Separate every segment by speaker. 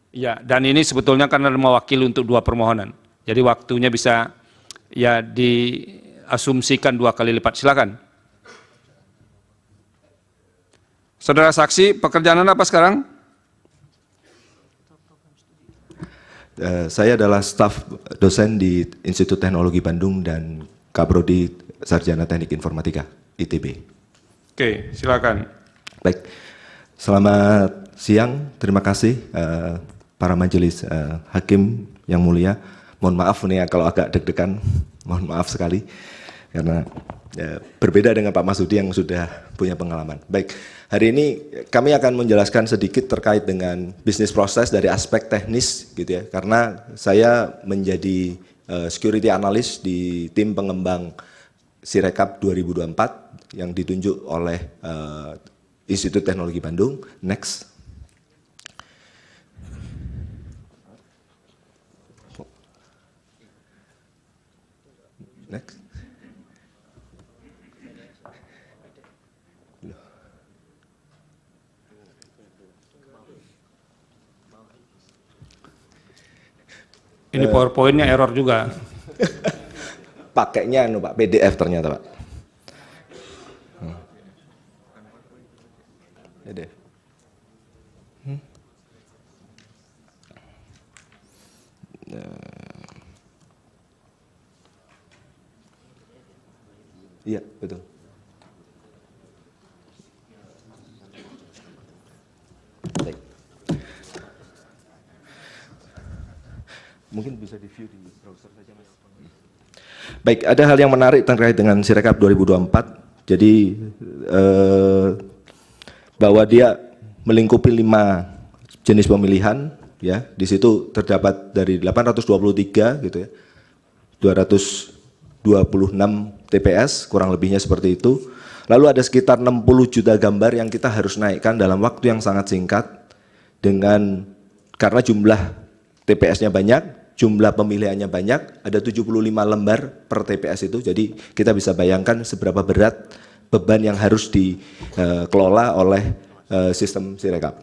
Speaker 1: Ya, dan ini sebetulnya karena mewakili untuk 2 permohonan. Jadi waktunya bisa ya diasumsikan 2 kali lipat. Silakan. Saudara saksi, pekerjaan Anda apa sekarang?
Speaker 2: Saya adalah staf dosen di Institut Teknologi Bandung dan Kaprodi Sarjana Teknik Informatika, ITB.
Speaker 1: Oke, silakan.
Speaker 2: Baik, selamat siang, terima kasih para majelis hakim yang mulia. Mohon maaf nih ya kalau agak deg-degan, mohon maaf sekali. Karena berbeda dengan Pak Masudi yang sudah punya pengalaman. Baik, hari ini kami akan menjelaskan sedikit terkait dengan bisnis proses dari aspek teknis gitu ya. Karena saya menjadi security analyst di tim pengembang Sirekap 2024 yang ditunjuk oleh Institut Teknologi Bandung. Next. Next.
Speaker 1: Ini PowerPoint-nya error juga.
Speaker 2: Pakainya Pak, PDF ternyata Pak. PDF. Iya, betul. Baik. Mungkin bisa di-view di browser saja, Mas. Baik, ada hal yang menarik terkait dengan Sirekap 2024. Jadi bahwa dia melingkupi 5 jenis pemilihan, ya. Di situ terdapat dari 823 gitu ya. 226 TPS, kurang lebihnya seperti itu. Lalu ada sekitar 60 juta gambar yang kita harus naikkan dalam waktu yang sangat singkat karena jumlah TPS-nya banyak, jumlah pemilihannya banyak, ada 75 lembar per TPS itu. Jadi kita bisa bayangkan seberapa berat beban yang harus dikelola oleh sistem Sirekap.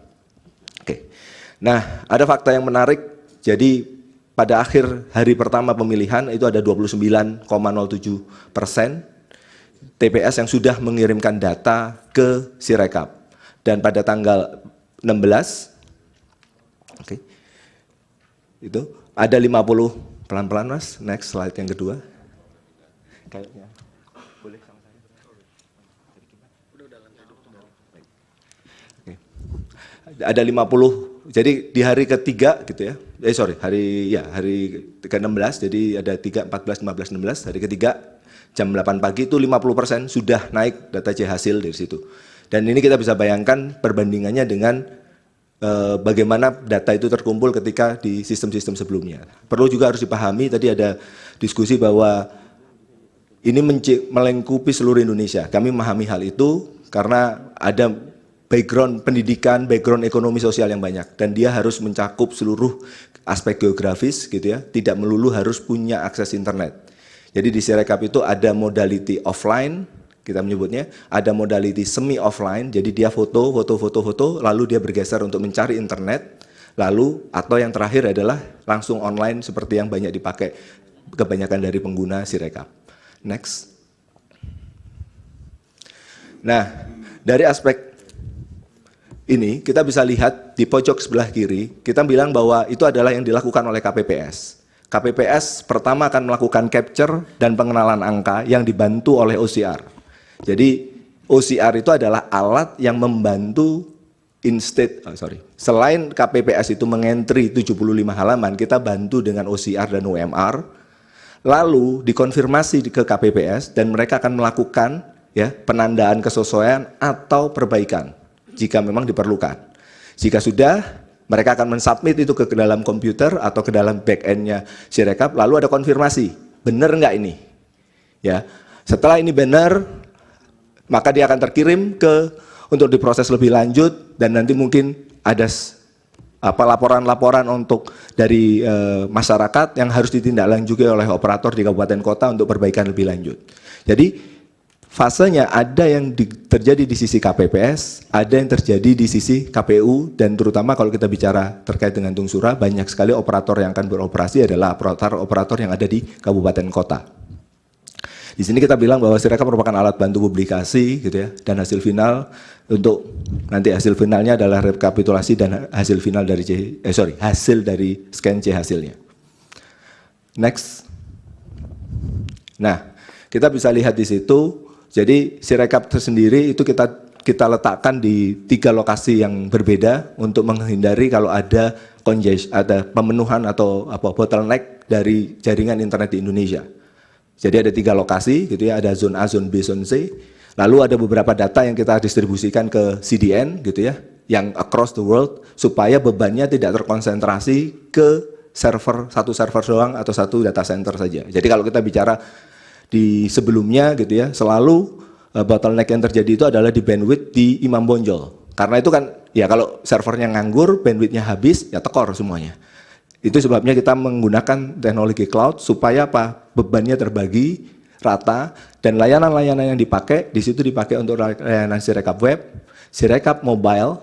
Speaker 2: Oke. Nah, ada fakta yang menarik. Jadi pada akhir hari pertama pemilihan itu ada 29,07% TPS yang sudah mengirimkan data ke Sirekap. Dan pada tanggal 16, oke, itu ada 50, pelan-pelan Mas, next slide yang kedua. Kayaknya, boleh sama saya? Oke. Ada 50, jadi di hari ketiga gitu ya, hari ke-16, jadi ada 3, 14, 15, 16, hari ketiga jam 8 pagi itu 50% sudah naik data C hasil dari situ. Dan ini kita bisa bayangkan perbandingannya dengan bagaimana data itu terkumpul ketika di sistem-sistem sebelumnya. Perlu juga harus dipahami, tadi ada diskusi bahwa ini melingkupi seluruh Indonesia. Kami memahami hal itu karena ada background pendidikan, background ekonomi sosial yang banyak. Dan dia harus mencakup seluruh aspek geografis gitu ya, tidak melulu harus punya akses internet. Jadi di Sirekap itu ada modality offline, kita menyebutnya, ada modality semi offline, jadi dia foto, lalu dia bergeser untuk mencari internet, lalu atau yang terakhir adalah langsung online seperti yang banyak dipakai kebanyakan dari pengguna Sirekap. Next. Nah, dari aspek ini kita bisa lihat di pojok sebelah kiri, kita bilang bahwa itu adalah yang dilakukan oleh KPPS. KPPS pertama akan melakukan capture dan pengenalan angka yang dibantu oleh OCR. Jadi OCR itu adalah alat yang membantu selain KPPS itu mengentry 75 halaman, kita bantu dengan OCR dan UMR, lalu dikonfirmasi ke KPPS dan mereka akan melakukan ya penandaan kesesuaian atau perbaikan jika memang diperlukan. Jika sudah, mereka akan mensubmit itu ke dalam komputer atau ke dalam back-end-nya Sirekap, lalu ada konfirmasi, benar nggak ini? Ya, setelah ini benar, maka dia akan terkirim untuk diproses lebih lanjut dan nanti mungkin ada laporan-laporan untuk dari masyarakat yang harus ditindaklanjuti oleh operator di kabupaten kota untuk perbaikan lebih lanjut. Jadi fasenya ada yang terjadi di sisi KPPS, ada yang terjadi di sisi KPU, dan terutama kalau kita bicara terkait dengan Tungsura, banyak sekali operator yang akan beroperasi adalah operator yang ada di kabupaten kota. Di sini kita bilang bahwa Sirekap merupakan alat bantu publikasi gitu ya, dan hasil final untuk nanti hasil finalnya adalah rekapitulasi dan hasil final dari hasil dari scan C hasilnya. Next. Nah, kita bisa lihat di situ. Jadi Sirekap tersendiri itu kita letakkan di 3 lokasi yang berbeda untuk menghindari kalau ada ada pemenuhan atau bottleneck dari jaringan internet di Indonesia. Jadi ada 3 lokasi gitu ya, ada zone A, zone B, zone C. Lalu ada beberapa data yang kita distribusikan ke CDN gitu ya, yang across the world supaya bebannya tidak terkonsentrasi ke satu server doang atau satu data center saja. Jadi kalau kita bicara di sebelumnya gitu ya, selalu bottleneck yang terjadi itu adalah di bandwidth di Imam Bonjol. Karena itu kan ya kalau servernya nganggur, bandwidthnya habis, ya tekor semuanya. Itu sebabnya kita menggunakan teknologi cloud supaya apa? Bebannya terbagi rata dan layanan-layanan yang dipakai di situ dipakai untuk layanan Sirekap web, Sirekap mobile,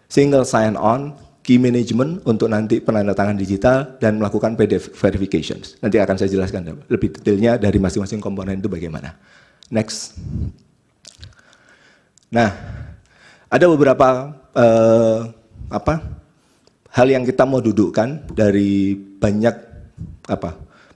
Speaker 2: single sign on, key management untuk nanti penandatangan digital dan melakukan PDF verifications. Nanti akan saya jelaskan lebih detailnya dari masing-masing komponen itu bagaimana. Next. Nah, ada beberapa hal yang kita mau dudukkan dari banyak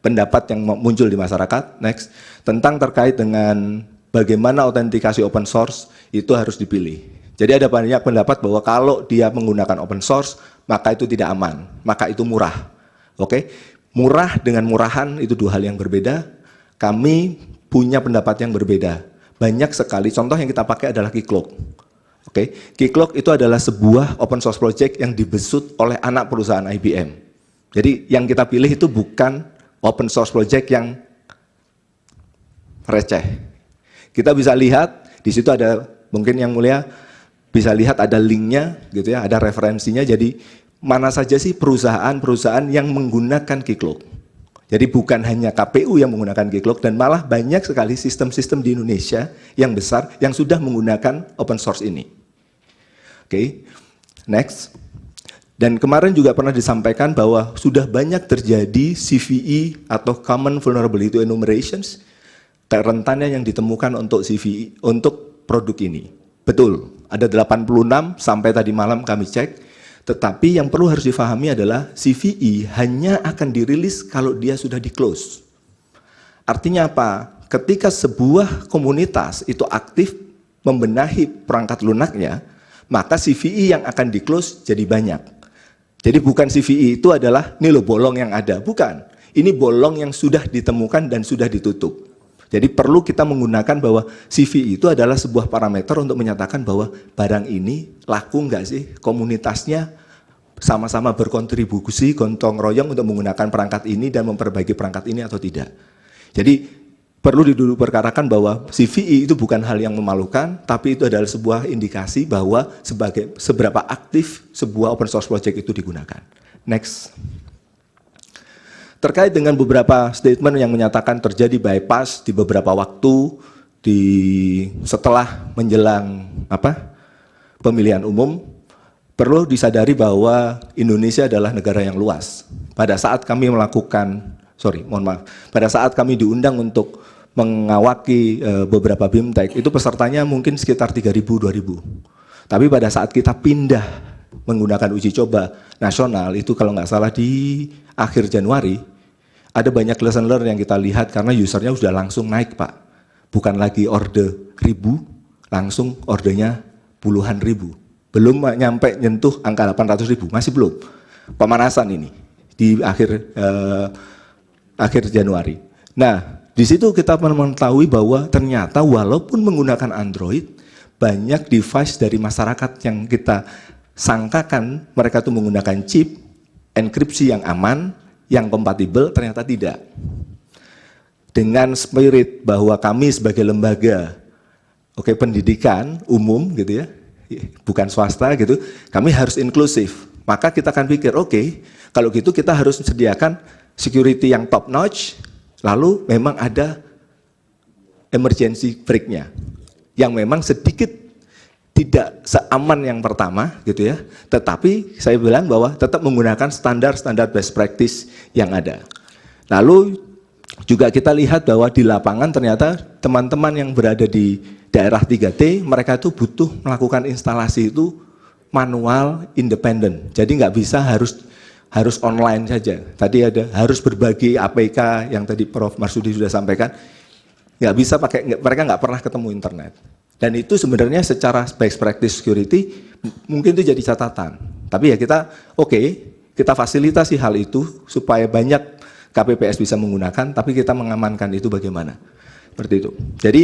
Speaker 2: pendapat yang muncul di masyarakat. Next, tentang terkait dengan bagaimana autentikasi open source itu harus dipilih. Jadi ada banyak pendapat bahwa kalau dia menggunakan open source maka itu tidak aman, maka itu murah. Oke, murah dengan murahan itu 2 hal yang berbeda. Kami punya pendapat yang berbeda. Banyak sekali contoh yang kita pakai adalah Keycloak. Oke, Keycloak itu adalah sebuah open source project yang dibesut oleh anak perusahaan IBM. Jadi yang kita pilih itu bukan open source project yang receh. Kita bisa lihat di situ ada, mungkin yang mulia bisa lihat ada linknya gitu ya, ada referensinya. Jadi mana saja sih perusahaan-perusahaan yang menggunakan Keycloak. Jadi bukan hanya KPU yang menggunakan Keycloak, dan malah banyak sekali sistem-sistem di Indonesia yang besar yang sudah menggunakan open source ini. Oke, next. Dan kemarin juga pernah disampaikan bahwa sudah banyak terjadi CVE atau Common Vulnerability Enumerations, rentannya yang ditemukan untuk CVE, untuk produk ini. Betul, ada 86 sampai tadi malam kami cek, tetapi yang perlu harus difahami adalah CVE hanya akan dirilis kalau dia sudah di-close. Artinya apa? Ketika sebuah komunitas itu aktif membenahi perangkat lunaknya, maka CVE yang akan di-close jadi banyak. Jadi bukan CVE itu adalah ini loh bolong yang ada, bukan. Ini bolong yang sudah ditemukan dan sudah ditutup. Jadi perlu kita menggunakan bahwa CVE itu adalah sebuah parameter untuk menyatakan bahwa barang ini laku enggak sih, komunitasnya sama-sama berkontribusi, gotong royong untuk menggunakan perangkat ini dan memperbaiki perangkat ini atau tidak. Jadi perlu diperkarakan bahwa CVE itu bukan hal yang memalukan, tapi itu adalah sebuah indikasi bahwa seberapa aktif sebuah open source project itu digunakan. Next. Terkait dengan beberapa statement yang menyatakan terjadi bypass di beberapa waktu setelah menjelang pemilihan umum, perlu disadari bahwa Indonesia adalah negara yang luas. Pada saat kami pada saat kami diundang untuk mengawaki beberapa BIMTEK, itu pesertanya mungkin sekitar 3.000-2.000. Tapi pada saat kita pindah menggunakan uji coba nasional, itu kalau nggak salah di akhir Januari, ada banyak lesson learn yang kita lihat karena usernya sudah langsung naik, Pak. Bukan lagi order 1.000, langsung ordernya puluhan ribu. Belum nyampe nyentuh angka 800.000, masih belum. Pemanasan ini di akhir Januari. Nah, di situ kita mengetahui bahwa ternyata walaupun menggunakan Android, banyak device dari masyarakat yang kita sangkakan mereka itu menggunakan chip, enkripsi yang aman, yang kompatibel, ternyata tidak. Dengan spirit bahwa kami sebagai lembaga pendidikan umum gitu ya, bukan swasta gitu, kami harus inklusif. Maka kita akan pikir, kalau gitu kita harus sediakan security yang top notch, lalu memang ada emergency brake-nya, yang memang sedikit tidak seaman yang pertama gitu ya, tetapi saya bilang bahwa tetap menggunakan standar best practice yang ada. Lalu juga kita lihat bahwa di lapangan ternyata teman-teman yang berada di daerah 3T, mereka itu butuh melakukan instalasi itu manual, independen. Jadi nggak bisa harus online saja. Tadi ada harus berbagi APK yang tadi Prof. Marsudi sudah sampaikan. Nggak bisa mereka nggak pernah ketemu internet. Dan itu sebenarnya secara best practice security mungkin itu jadi catatan. Tapi ya kita fasilitasi hal itu supaya banyak KPPS bisa menggunakan, tapi kita mengamankan itu bagaimana. Seperti itu. Jadi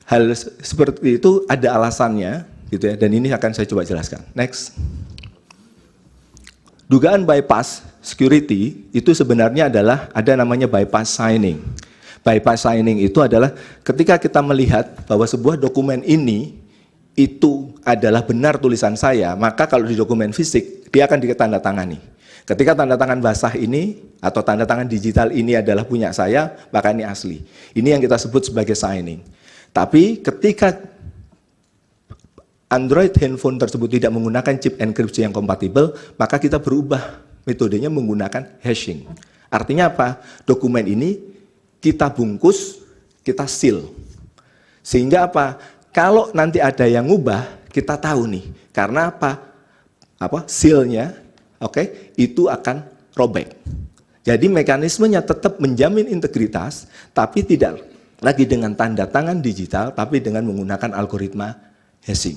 Speaker 2: hal seperti itu ada alasannya gitu ya, dan ini akan saya coba jelaskan. Next. Dugaan bypass security itu sebenarnya adalah ada namanya bypass signing. Bypass signing itu adalah ketika kita melihat bahwa sebuah dokumen ini itu adalah benar tulisan saya, maka kalau di dokumen fisik dia akan ditandatangani. Ketika tanda tangan basah ini atau tanda tangan digital ini adalah punya saya, maka ini asli. Ini yang kita sebut sebagai signing. Tapi ketika Android handphone tersebut tidak menggunakan chip enkripsi yang kompatibel, maka kita berubah metodenya menggunakan hashing. Artinya apa? Dokumen ini kita bungkus, kita seal. Sehingga apa? Kalau nanti ada yang ngubah, kita tahu nih. Karena apa? Seal-nya, itu akan robek. Jadi mekanismenya tetap menjamin integritas, tapi tidak lagi dengan tanda tangan digital, tapi dengan menggunakan algoritma hashing.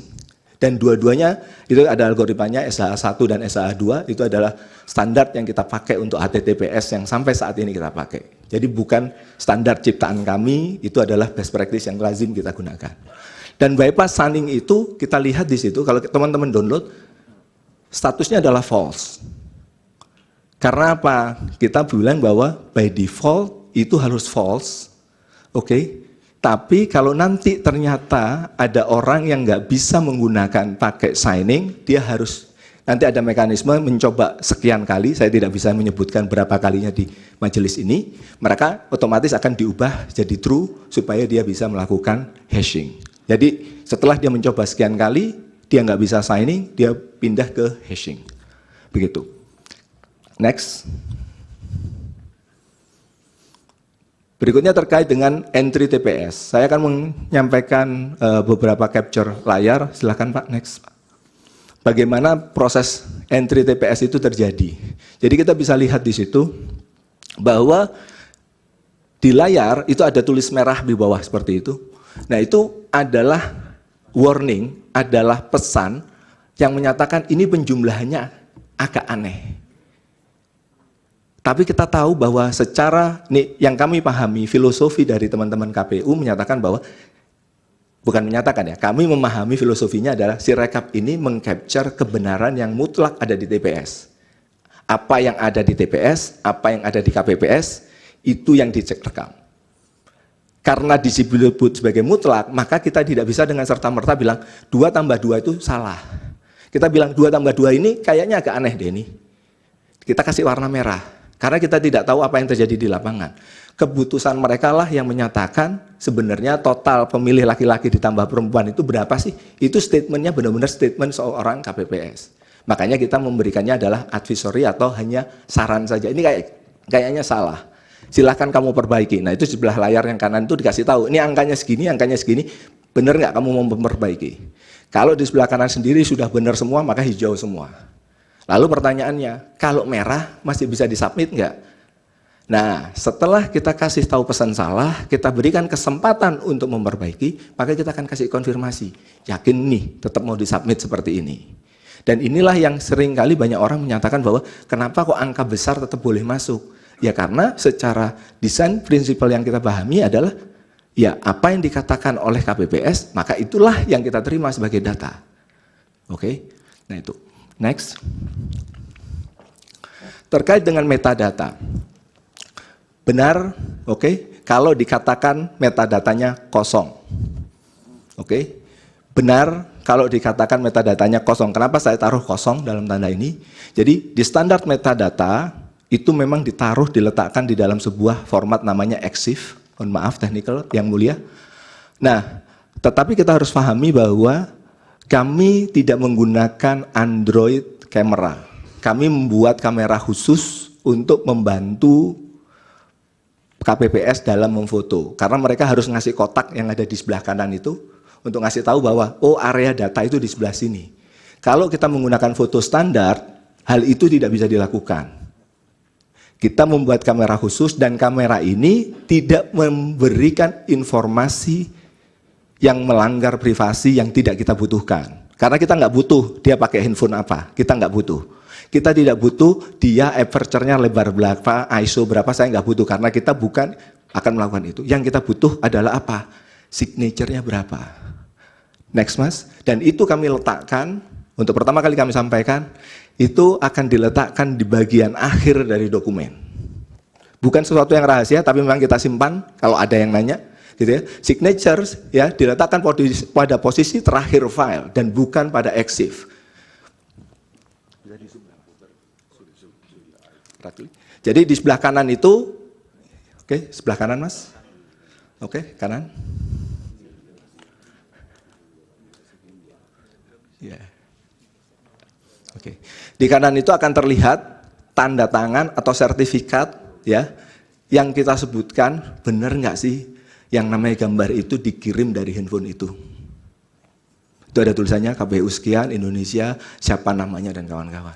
Speaker 2: Dan dua-duanya itu ada algoritmanya SHA-1 dan SHA-2, itu adalah standar yang kita pakai untuk HTTPS yang sampai saat ini kita pakai. Jadi bukan standar ciptaan kami, itu adalah best practice yang lazim kita gunakan. Dan bypass signing itu kita lihat di situ, kalau teman-teman download, statusnya adalah false. Karena apa? Kita bilang bahwa by default itu harus false, Tapi kalau nanti ternyata ada orang yang nggak bisa menggunakan pakai signing, dia harus nanti ada mekanisme mencoba sekian kali, saya tidak bisa menyebutkan berapa kalinya di majelis ini, mereka otomatis akan diubah jadi true supaya dia bisa melakukan hashing. Jadi setelah dia mencoba sekian kali, dia nggak bisa signing, dia pindah ke hashing. Begitu. Next. Berikutnya terkait dengan entry TPS. Saya akan menyampaikan beberapa capture layar. Silakan Pak, next. Bagaimana proses entry TPS itu terjadi. Jadi kita bisa lihat di situ bahwa di layar itu ada tulis merah di bawah seperti itu. Nah itu adalah warning, adalah pesan yang menyatakan ini penjumlahannya agak aneh. Tapi kita tahu bahwa secara yang kami pahami filosofi dari teman-teman KPU menyatakan bahwa bukan menyatakan ya, kami memahami filosofinya adalah si rekap ini mengcapture kebenaran yang mutlak ada di TPS. Apa yang ada di TPS, apa yang ada di KPPS itu yang dicek rekam. Karena disebut sebagai mutlak, maka kita tidak bisa dengan serta-merta bilang 2 tambah 2 itu salah. Kita bilang 2 tambah 2 ini kayaknya agak aneh deh ini. Kita kasih warna merah. Karena kita tidak tahu apa yang terjadi di lapangan. Keputusan mereka lah yang menyatakan sebenarnya total pemilih laki-laki ditambah perempuan itu berapa sih? Itu statementnya benar-benar statement seorang KPPS. Makanya kita memberikannya adalah advisory atau hanya saran saja. Ini kayaknya salah. Silahkan kamu perbaiki. Nah itu sebelah layar yang kanan itu dikasih tahu. Ini angkanya segini, benar nggak kamu mau memperbaiki? Kalau di sebelah kanan sendiri sudah benar semua, maka hijau semua. Lalu pertanyaannya, kalau merah masih bisa disubmit nggak? Nah, setelah kita kasih tahu pesan salah, kita berikan kesempatan untuk memperbaiki, maka kita akan kasih konfirmasi. Yakin nih, tetap mau disubmit seperti ini. Dan inilah yang sering kali banyak orang menyatakan bahwa kenapa kok angka besar tetap boleh masuk? Ya karena secara desain prinsipal yang kita pahami adalah, ya apa yang dikatakan oleh KPPS, maka itulah yang kita terima sebagai data. Nah itu. Next. Terkait dengan metadata. Benar, kalau dikatakan metadatanya kosong. Benar kalau dikatakan metadatanya kosong. Kenapa saya taruh kosong dalam tanda ini? Jadi di standar metadata itu memang diletakkan di dalam sebuah format namanya EXIF, Mohon maaf technical yang mulia. Nah, tetapi kita harus pahami bahwa kami tidak menggunakan Android camera. Kami membuat kamera khusus untuk membantu KPPS dalam memfoto. Karena mereka harus ngasih kotak yang ada di sebelah kanan itu untuk ngasih tahu bahwa oh area data itu di sebelah sini. Kalau kita menggunakan foto standar, hal itu tidak bisa dilakukan. Kita membuat kamera khusus dan kamera ini tidak memberikan informasi yang melanggar privasi yang tidak kita butuhkan. Karena kita nggak butuh dia pakai handphone apa, kita nggak butuh. Kita tidak butuh dia aperture-nya lebar berapa, ISO berapa, saya nggak butuh. Karena kita bukan akan melakukan itu. Yang kita butuh adalah apa? Signature-nya berapa. Next mas. Dan itu kami letakkan, untuk pertama kali kami sampaikan, itu akan diletakkan di bagian akhir dari dokumen. Bukan sesuatu yang rahasia, tapi memang kita simpan kalau ada yang nanya. Gitu ya. Signatures ya diletakkan pada posisi terakhir file dan bukan pada EXIF. Jadi di sebelah kanan itu, oke, sebelah kanan mas, oke, kanan, ya, oke, di kanan itu akan terlihat tanda tangan atau sertifikat, ya, yang kita sebutkan benar nggak sih, yang namanya gambar itu dikirim dari handphone itu. Itu ada tulisannya KPU sekian Indonesia, siapa namanya dan kawan-kawan.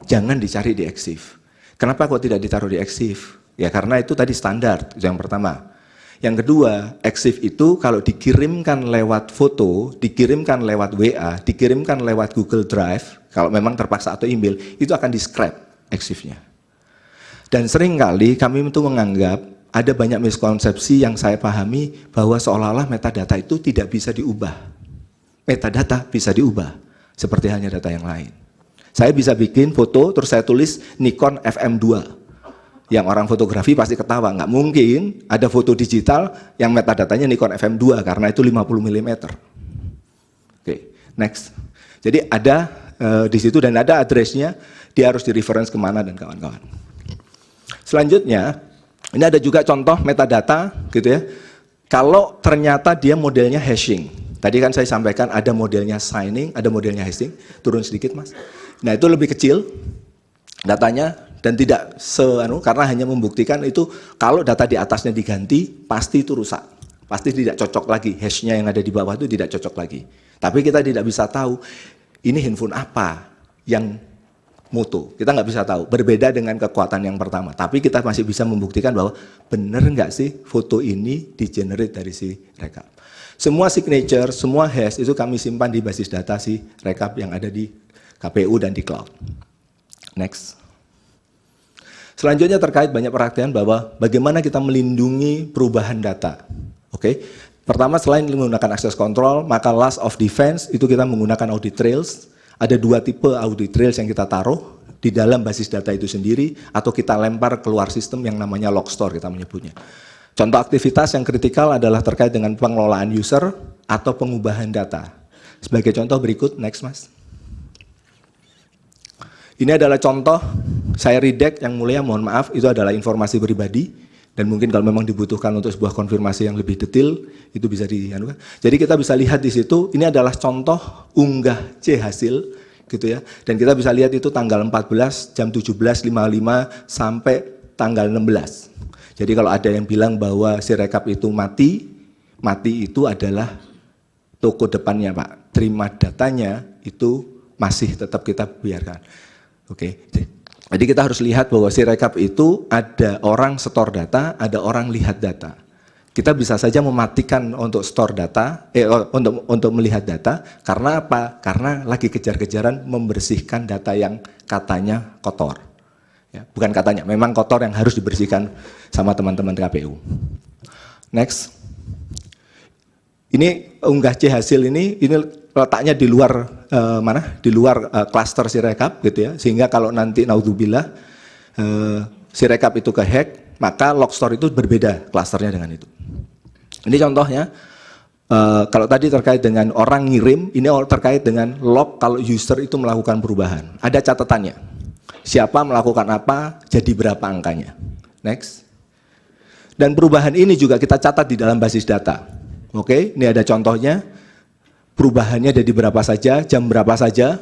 Speaker 2: Jangan dicari di EXIF. Kenapa kok tidak ditaruh di EXIF? Ya karena itu tadi standar, itu yang pertama. Yang kedua, EXIF itu kalau dikirimkan lewat foto, dikirimkan lewat WA, dikirimkan lewat Google Drive, kalau memang terpaksa atau email, itu akan di-scrap EXIF-nya. Dan seringkali kami itu menganggap ada banyak miskonsepsi yang saya pahami bahwa seolah-olah metadata itu tidak bisa diubah. Metadata bisa diubah, seperti halnya data yang lain. Saya bisa bikin foto, terus saya tulis Nikon FM2. Yang orang fotografi pasti ketawa, nggak mungkin ada foto digital yang metadatanya Nikon FM2, karena itu 50 mm. Oke, next. Jadi ada di situ dan ada address-nya, dia harus di-reference kemana dan kawan-kawan. Selanjutnya, ini ada juga contoh metadata, gitu ya. Kalau ternyata dia modelnya hashing, tadi kan saya sampaikan ada modelnya signing, ada modelnya hashing, turun sedikit mas. Nah itu lebih kecil datanya dan tidak karena hanya membuktikan itu kalau data di atasnya diganti pasti itu rusak, pasti tidak cocok lagi, hashnya yang ada di bawah itu tidak cocok lagi. Tapi kita tidak bisa tahu ini handphone apa yang moto, kita nggak bisa tahu. Berbeda dengan kekuatan yang pertama, tapi kita masih bisa membuktikan bahwa benar nggak sih foto ini di-generate dari si rekap. Semua signature, semua hash itu kami simpan di basis data si rekap yang ada di KPU dan di cloud. Next. Selanjutnya terkait banyak perhatian bahwa bagaimana kita melindungi perubahan data. Oke. Pertama selain menggunakan access control, maka last of defense itu kita menggunakan audit trails. Ada dua tipe audit trails yang kita taruh di dalam basis data itu sendiri atau kita lempar keluar sistem yang namanya log store kita menyebutnya. Contoh aktivitas yang kritikal adalah terkait dengan pengelolaan user atau pengubahan data. Sebagai contoh berikut, next mas. Ini adalah contoh, saya redact yang mulia, mohon maaf, itu adalah informasi pribadi, dan mungkin kalau memang dibutuhkan untuk sebuah konfirmasi yang lebih detail, itu bisa dianukan. Jadi kita bisa lihat di situ, ini adalah contoh unggah C hasil, gitu ya, dan kita bisa lihat itu tanggal 14, jam 17.55, sampai tanggal 16. Jadi kalau ada yang bilang bahwa si rekap itu mati itu adalah toko depannya Pak, terima datanya itu masih tetap kita biarkan. Oke, jadi kita harus lihat bahwa si rekap itu ada orang store data, ada orang lihat data. Kita bisa saja mematikan untuk store data, untuk melihat data, karena apa? Karena lagi kejar-kejaran membersihkan data yang katanya kotor. Ya, bukan katanya, memang kotor yang harus dibersihkan sama teman-teman KPU. Next. Ini unggah C hasil ini letaknya di luar di luar klaster Sirekap gitu ya, sehingga kalau nanti naudzubillah Sirekap itu kehack, maka log store itu berbeda klasternya dengan itu. Ini contohnya, kalau tadi terkait dengan orang ngirim, ini terkait dengan log kalau user itu melakukan perubahan. Ada catatannya, siapa melakukan apa, jadi berapa angkanya. Next. Dan perubahan ini juga kita catat di dalam basis data. Oke, ini ada contohnya. Perubahannya ada di berapa saja, jam berapa saja.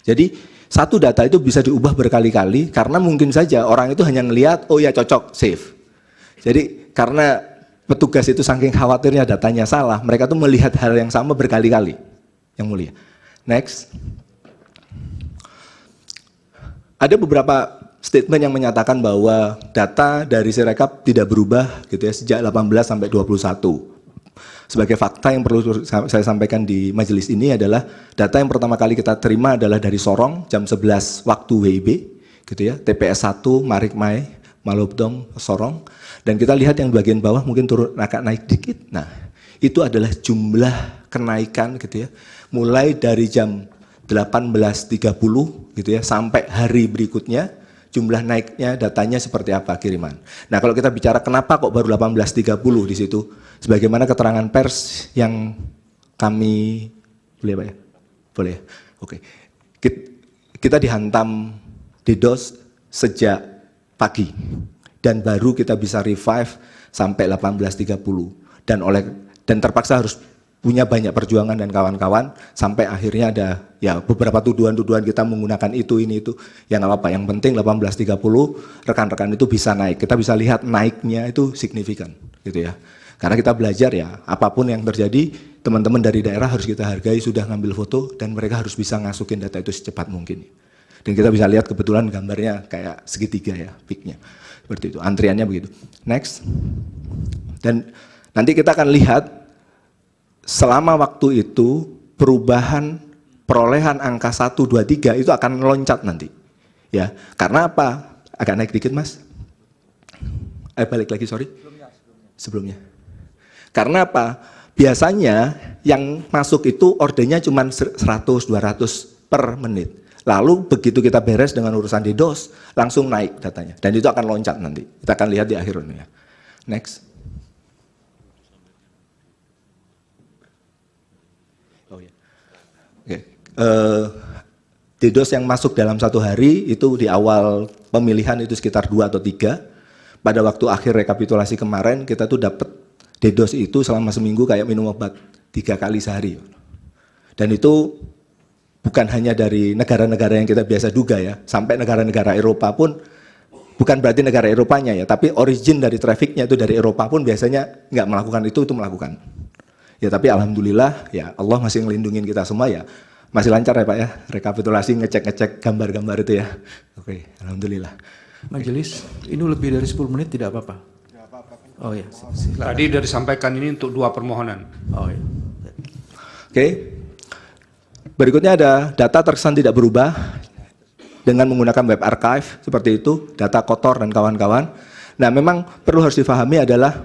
Speaker 2: Jadi satu data itu bisa diubah berkali-kali karena mungkin saja orang itu hanya ngelihat, oh ya cocok, save. Jadi karena petugas itu saking khawatirnya datanya salah, mereka tuh melihat hal yang sama berkali-kali. Yang mulia. Next. Ada beberapa statement yang menyatakan bahwa data dari Sirekap tidak berubah gitu ya sejak 18 sampai 21. Sebagai fakta yang perlu saya sampaikan di majelis ini adalah data yang pertama kali kita terima adalah dari Sorong jam 11 waktu WIB gitu ya, TPS 1 Marikmai, Malobdong, Sorong, dan kita lihat yang bagian bawah mungkin turun agak naik dikit. Nah, itu adalah jumlah kenaikan gitu ya, mulai dari jam 18.30 gitu ya sampai hari berikutnya jumlah naiknya datanya seperti apa kiriman. Nah, kalau kita bicara kenapa kok baru 18.30 di situ, sebagaimana keterangan pers yang kami boleh Pak ya? Boleh ya? Oke. Kita dihantam DDoS sejak pagi dan baru kita bisa revive sampai 18.30 dan terpaksa harus punya banyak perjuangan dan kawan-kawan sampai akhirnya ada ya beberapa tuduhan-tuduhan kita menggunakan itu yang nggak apa-apa, yang penting 18.30 rekan-rekan itu bisa naik, kita bisa lihat naiknya itu signifikan gitu ya, karena kita belajar ya apapun yang terjadi teman-teman dari daerah harus kita hargai sudah ngambil foto dan mereka harus bisa ngasukin data itu secepat mungkin dan kita bisa lihat kebetulan gambarnya kayak segitiga ya peaknya seperti itu, antriannya begitu. Next. Dan nanti kita akan lihat selama waktu itu perubahan perolehan angka 1, 2, 3 itu akan loncat nanti. Ya, karena apa? Agak naik dikit, Mas. Balik lagi, sorry. Sebelumnya. Karena apa? Biasanya yang masuk itu ordernya cuma 100, 200 per menit. Lalu begitu kita beres dengan urusan DDoS, langsung naik datanya. Dan itu akan loncat nanti. Kita akan lihat di akhir ini ya. Next. DDoS yang masuk dalam satu hari itu di awal pemilihan itu sekitar 2 atau 3. Pada waktu akhir rekapitulasi kemarin kita tuh dapat DDoS itu selama seminggu kayak minum obat 3 kali sehari. Dan itu bukan hanya dari negara-negara yang kita biasa duga ya, sampai negara-negara Eropa pun, bukan berarti negara Eropanya ya, tapi origin dari trafficnya itu dari Eropa pun biasanya nggak melakukan itu melakukan. Ya tapi alhamdulillah ya Allah masih ngelindungin kita semua ya. Masih lancar ya Pak ya, rekapitulasi ngecek-ngecek gambar-gambar itu ya. Oke, alhamdulillah.
Speaker 3: Majelis, ini lebih dari 10 menit tidak apa-apa? Tidak apa-apa. Oh ya,
Speaker 1: tadi sudah disampaikan ini untuk 2 permohonan.
Speaker 3: Oh ya.
Speaker 2: Oke. Berikutnya ada data terkesan tidak berubah dengan menggunakan web archive seperti itu, data kotor dan kawan-kawan. Nah, memang perlu harus difahami adalah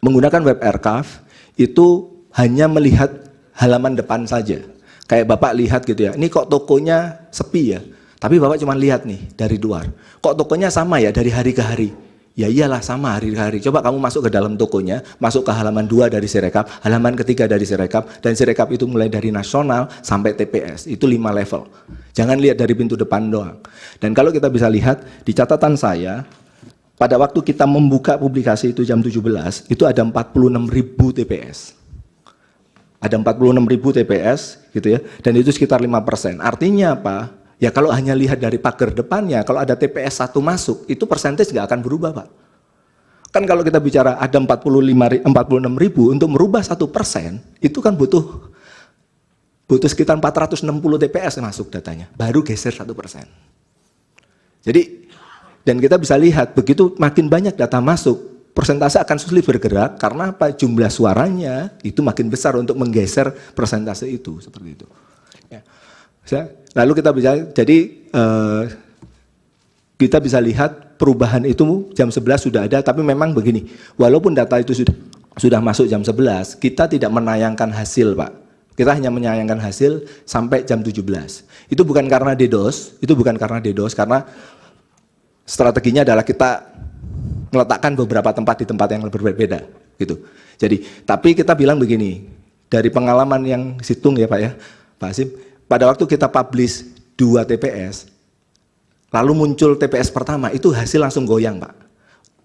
Speaker 2: menggunakan web archive itu hanya melihat halaman depan saja. Kayak Bapak lihat gitu ya, ini kok tokonya sepi ya, tapi Bapak cuma lihat nih dari luar. Kok tokonya sama ya dari hari ke hari? Ya iyalah sama hari ke hari. Coba kamu masuk ke dalam tokonya, masuk ke halaman 2 dari Sirekap, halaman ketiga dari Sirekap, dan Sirekap itu mulai dari nasional sampai TPS, itu 5 level. Jangan lihat dari pintu depan doang. Dan kalau kita bisa lihat di catatan saya, pada waktu kita membuka publikasi itu jam 17, itu ada 46.000 TPS. Ada 46.000 TPS gitu ya, dan itu sekitar 5%. Artinya apa? Ya kalau hanya lihat dari pagar depannya, kalau ada TPS 1 masuk, itu persentage nggak akan berubah Pak. Kan kalau kita bicara ada 46.000 untuk merubah 1%, itu kan butuh sekitar 460 TPS masuk datanya, baru geser 1%. Jadi, dan kita bisa lihat begitu makin banyak data masuk, persentase akan sulit bergerak karena apa? Jumlah suaranya itu makin besar untuk menggeser persentase itu seperti itu. Ya. Lalu kita bisa jadi kita bisa lihat perubahan itu jam 11 sudah ada, tapi memang begini, walaupun data itu sudah masuk jam 11, kita tidak menayangkan hasil Pak. Kita hanya menayangkan hasil sampai jam 17. Itu bukan karena DDoS, karena strateginya adalah kita meletakkan beberapa tempat di tempat yang berbeda gitu. Jadi, tapi kita bilang begini, dari pengalaman yang situng ya Pak ya, Pak Hasim, pada waktu kita publish 2 TPS, lalu muncul TPS pertama, itu hasil langsung goyang Pak.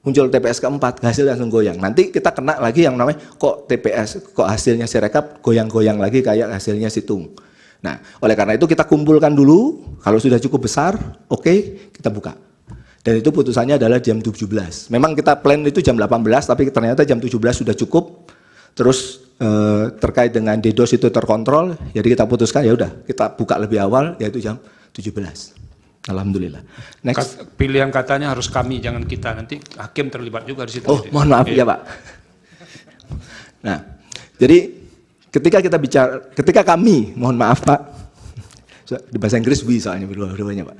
Speaker 2: muncul TPS keempat, hasil langsung goyang. Nanti kita kena lagi yang namanya kok TPS, kok hasilnya Sirekap goyang-goyang lagi kayak hasilnya Situng. Nah, oleh karena itu kita kumpulkan dulu, kalau sudah cukup besar, oke, kita buka. Dan itu putusannya adalah jam 17. Memang kita plan itu jam 18, tapi ternyata jam 17 sudah cukup. Terus terkait dengan DDoS itu terkontrol, jadi kita putuskan ya udah kita buka lebih awal, yaitu jam 17. Alhamdulillah. Next.
Speaker 1: Pilihan katanya harus kami, jangan kita. Nanti hakim terlibat juga di situ.
Speaker 2: Oh, mohon maaf ya Pak. Nah, jadi ketika kami, mohon maaf Pak, di bahasa Inggris we soalnya berdua-duanya Pak,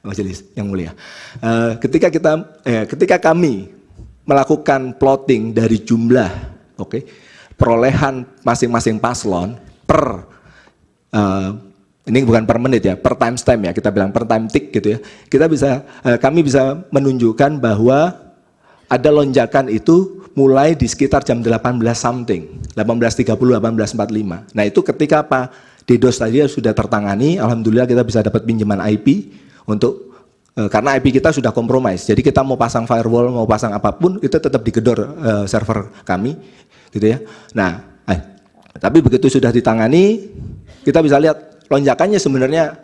Speaker 2: majelis yang mulia. Ketika kami melakukan plotting dari jumlah, perolehan masing-masing paslon per ini bukan per menit ya, per time stamp ya, kita bilang per time tick gitu ya. Kami bisa menunjukkan bahwa ada lonjakan itu mulai di sekitar jam 18 something, 18.30, 18.45. Nah, itu ketika Pak DDoS tadi sudah tertangani, alhamdulillah kita bisa dapat pinjaman IP untuk karena IP kita sudah kompromis. Jadi kita mau pasang firewall, mau pasang apapun itu tetap digedor server kami gitu ya. Nah, tapi begitu sudah ditangani, kita bisa lihat lonjakannya sebenarnya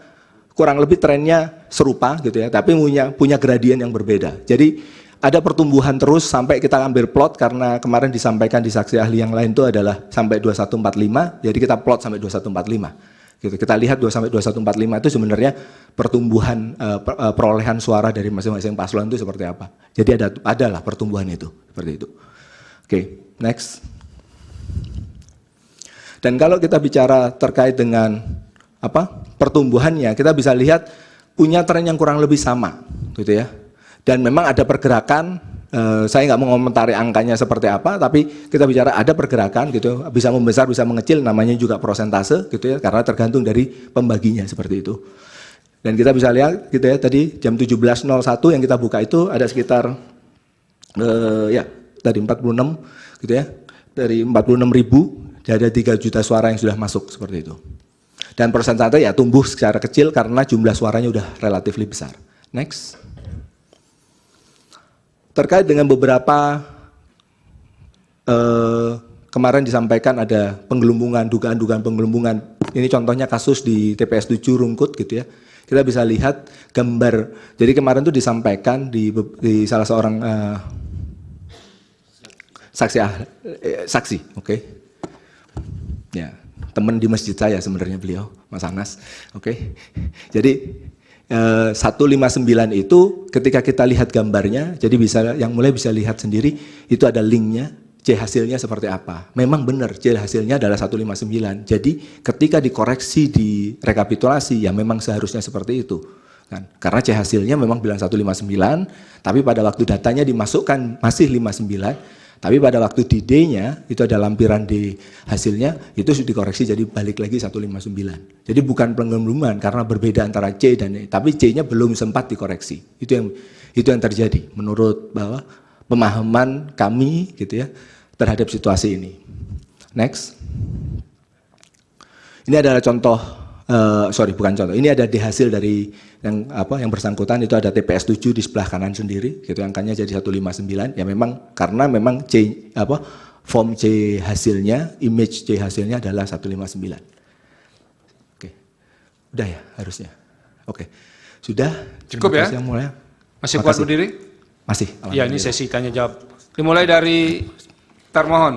Speaker 2: kurang lebih trennya serupa gitu ya, tapi punya gradien yang berbeda. Jadi ada pertumbuhan terus sampai kita ambil plot, karena kemarin disampaikan di saksi ahli yang lain itu adalah sampai 2145, jadi kita plot sampai 2145. Gitu. Kita lihat 2 sampai 2145 itu sebenarnya pertumbuhan perolehan suara dari masing-masing paslon itu seperti apa. Jadi adalah pertumbuhan itu seperti itu. Oke, next. Dan kalau kita bicara terkait dengan pertumbuhannya, kita bisa lihat punya tren yang kurang lebih sama, gitu ya. Dan memang ada pergerakan. Saya nggak mau mengomentari angkanya seperti apa, tapi kita bicara ada pergerakan, gitu. Bisa membesar, bisa mengecil, namanya juga prosentase, gitu ya. Karena tergantung dari pembaginya seperti itu. Dan kita bisa lihat, gitu ya. Tadi jam 17.01 yang kita buka itu ada sekitar, tadi 46, gitu ya. Dari 46.000. Ada 3 juta suara yang sudah masuk seperti itu. Dan persentase ya tumbuh secara kecil karena jumlah suaranya udah relatif lebih besar. Next. Terkait dengan beberapa kemarin disampaikan ada penggelembungan, dugaan-dugaan penggelembungan. Ini contohnya kasus di TPS 7 Rungkut gitu ya. Kita bisa lihat gambar. Jadi kemarin itu disampaikan di salah seorang saksi, oke. Ya, teman di masjid saya sebenarnya beliau, Mas Anas. Oke. Jadi 159 itu ketika kita lihat gambarnya, jadi yang mulai bisa lihat sendiri itu ada linknya, C hasilnya seperti apa. Memang benar C hasilnya adalah 159. Jadi ketika dikoreksi di rekapitulasi ya memang seharusnya seperti itu. Kan? Karena C hasilnya memang bilang 159, tapi pada waktu datanya dimasukkan masih 59. Tapi pada waktu di D-nya, itu ada lampiran di hasilnya, itu sudah dikoreksi jadi balik lagi 159. Jadi bukan penggelembungan karena berbeda antara C dan E, tapi C-nya belum sempat dikoreksi. Itu yang terjadi menurut bahwa pemahaman kami gitu ya terhadap situasi ini. Next. Ini adalah contoh, bukan contoh, ini ada di hasil dari yang bersangkutan itu ada TPS 7 di sebelah kanan sendiri, gitu angkanya jadi 159. Ya memang karena memang form C hasilnya, image C hasilnya adalah 159. Oke. Udah ya harusnya. Oke. Sudah.
Speaker 1: Cukup ya? Masih kuat berdiri?
Speaker 2: Masih.
Speaker 1: Ya, ini sesi tanya jawab. Dimulai dari termohon.